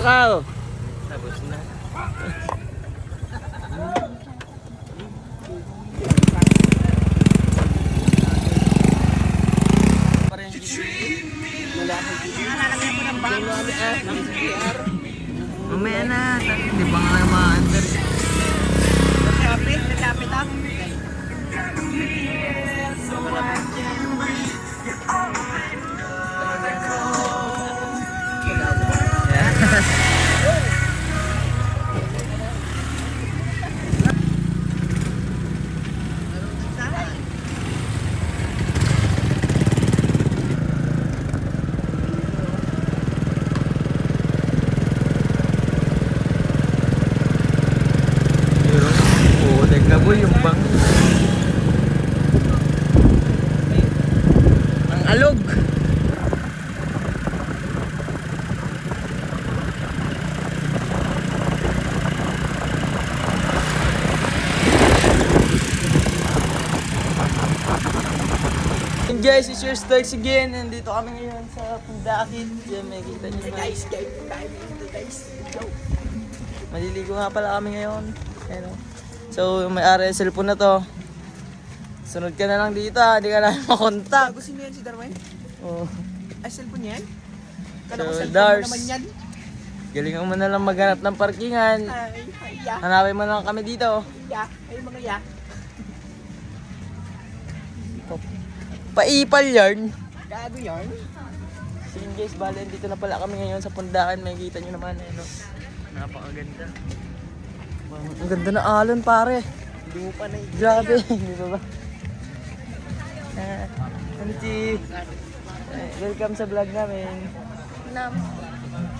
Kau. Tapos na. Mamaya na, hindi pa nga ma-under. Lapit ako. Yung bang ang alog. And guys, it's your Starks again. Nandito kami ngayon sa Pundakit. Yan, may kita nyo naman. Guys, Maliligo nga pala kami ngayon. Ayan, so, may-ari ng cellphone na to. Sunod ka na lang dito ha, hindi ka na makontak. Gusto niyo yan si Darwin? Oh. Ay, cellphone yan? So, Kala ko cellphone Dars, mo naman yan. galingan mo na lang maghanap ng parkingan. Ay, ya. Hanapin mo lang kami dito. Ya. Ay, mga ya. Paipal yarn. Gago yarn. So yun guys, bali dito na pala kami ngayon sa Pundakan. May kita nyo naman no? Napakaganda. Wow, ang ganda na alon pare. Hindi mo pa na Grabe, di ba ba? Auntie, welcome sa vlog namin.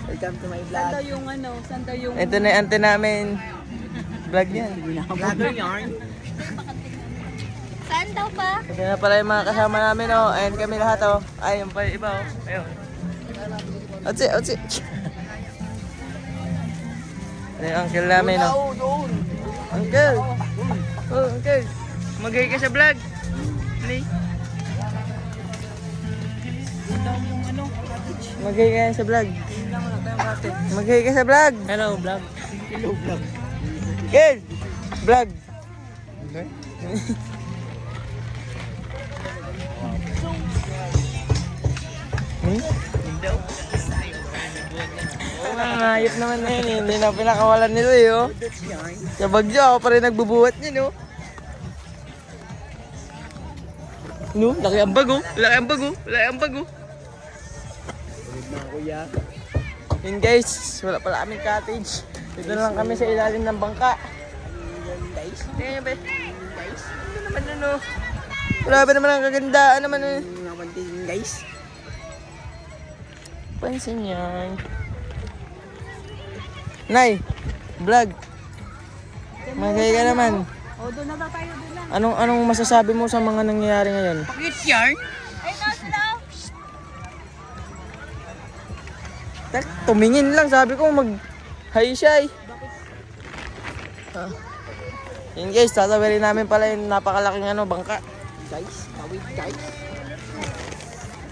Welcome to my Saan daw vlog. yung ano? Saan daw yung... Ito na yung ante namin. Vlog niyan. Gago yarn. Saan daw pa? Ito na pala yung mga kasama namin oh. Ayan kami lahat oh. Ay, yung pa iba oh. Ayun. Otsi, otsi. Ito yung uncle namin oh. Doon. Uncle! Oh, uncle! Magay ka sa vlog! Play! Yung ano, cottage. Magay ka sa vlog! Tingnan mo na tayong cottage. Magay ka sa vlog! Hello, vlog. Hello, vlog. Girl! Vlog! Okay. Ang hayop naman na yun eh. Hindi na pinakawalan nila eh oh. That's yarn. Sa Bagyo ako pa rin nagbubuhat niya no. No, laki ang bago. Laki ang bago. Laki ang bago. Ulit na kuya. Yun guys, wala pala kaming cottage. Dito na lang kami sa ilalim ng bangka. Guys. Tingnan nyo ba? Guys. Ano naman ano? Wala ba naman ang kagandaan naman eh. Napantingin guys. Pansin yan. Nay, vlog. Magay ka naman. O, doon na daw tayo, doon na. Anong masasabi mo sa mga nangyayari ngayon? Pakit yarn. Ay, nasa daw! Tak, tumingin lang, sabi ko mag-hi siya eh. Yun guys, tatawirin namin pala yung napakalaking bangka. Guys, kawit guys.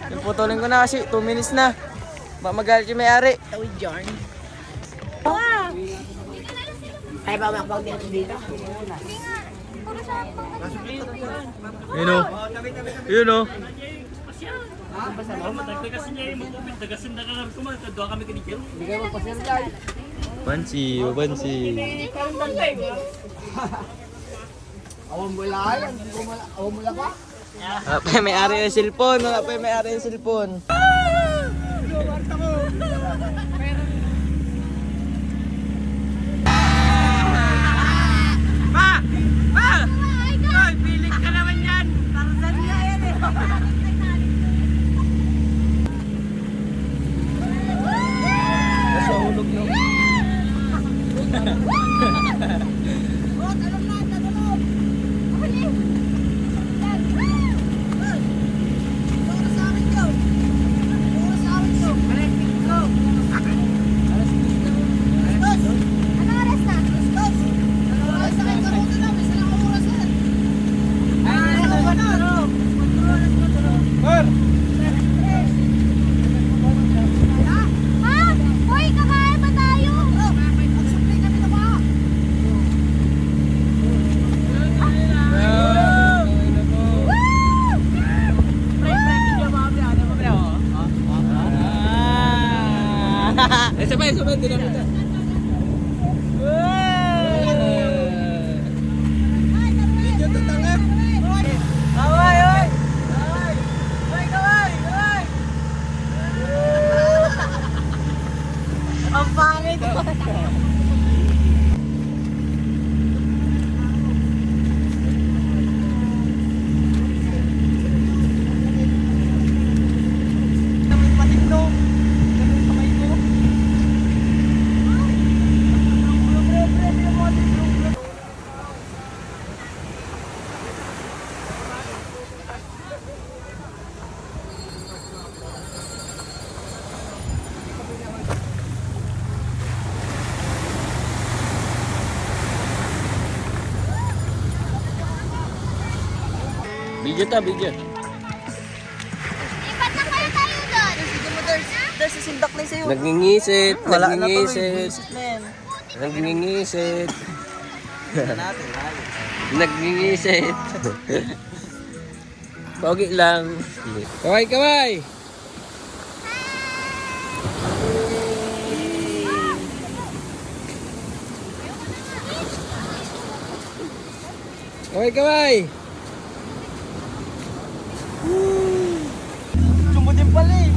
Yung putulin ko na kasi 2 minutes na. Ba magalit yung may-ari. Tawid yarn. Ay, babakbag din dito. Puro sa Yun o. Yun o. Bansi, bansi. Awang mula yan. Awang mula pa. Wala pa yung may-ari ng cellphone. Wala pa yung may-ari ng cellphone. sabay, din ako ito. Video to tanga. Kaway, oy! Kaway! Oy, kaway! Kaway! Ang pangit! Kamay patigno. Kamay kamay ko. Video to, video. Lipat na kayo tayo doon. Sige mo, Ders, sisindak na sa'yo. Nagningisit, Wala na tuloy, nagningisit. buisit na yan. Nagningisit. Tingnan natin, lalo. Nagningisit. Pogi lang. Kaway, kaway! Kaway, kaway! Jumbo din pala eh.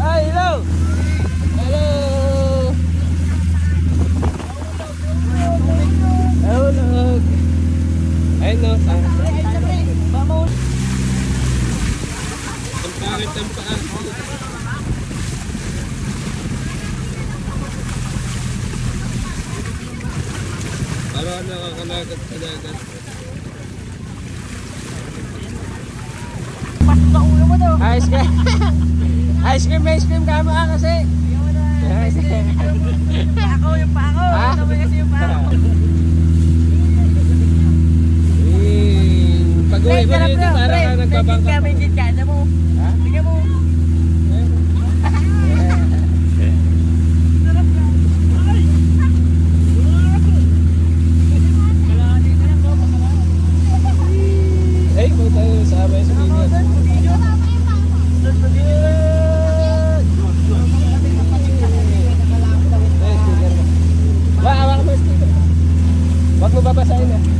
Ay, hello! Hello! Hello! Ayun no, ang Vamos! pangit ang paa. Parang nakakalagat-kalagat. Pasok sa ulo mo to. Ice cream! Ice cream kama ka kasi! Pako, yung pako. Ha? Sabay kasi yung pako. Pag-uwi mo dito, parang ka nagbabangka. May git ka. Tignan mo. Ha? Tignan mo. Ay, kung tayo sa abay sa video. Wag mo babasahin na.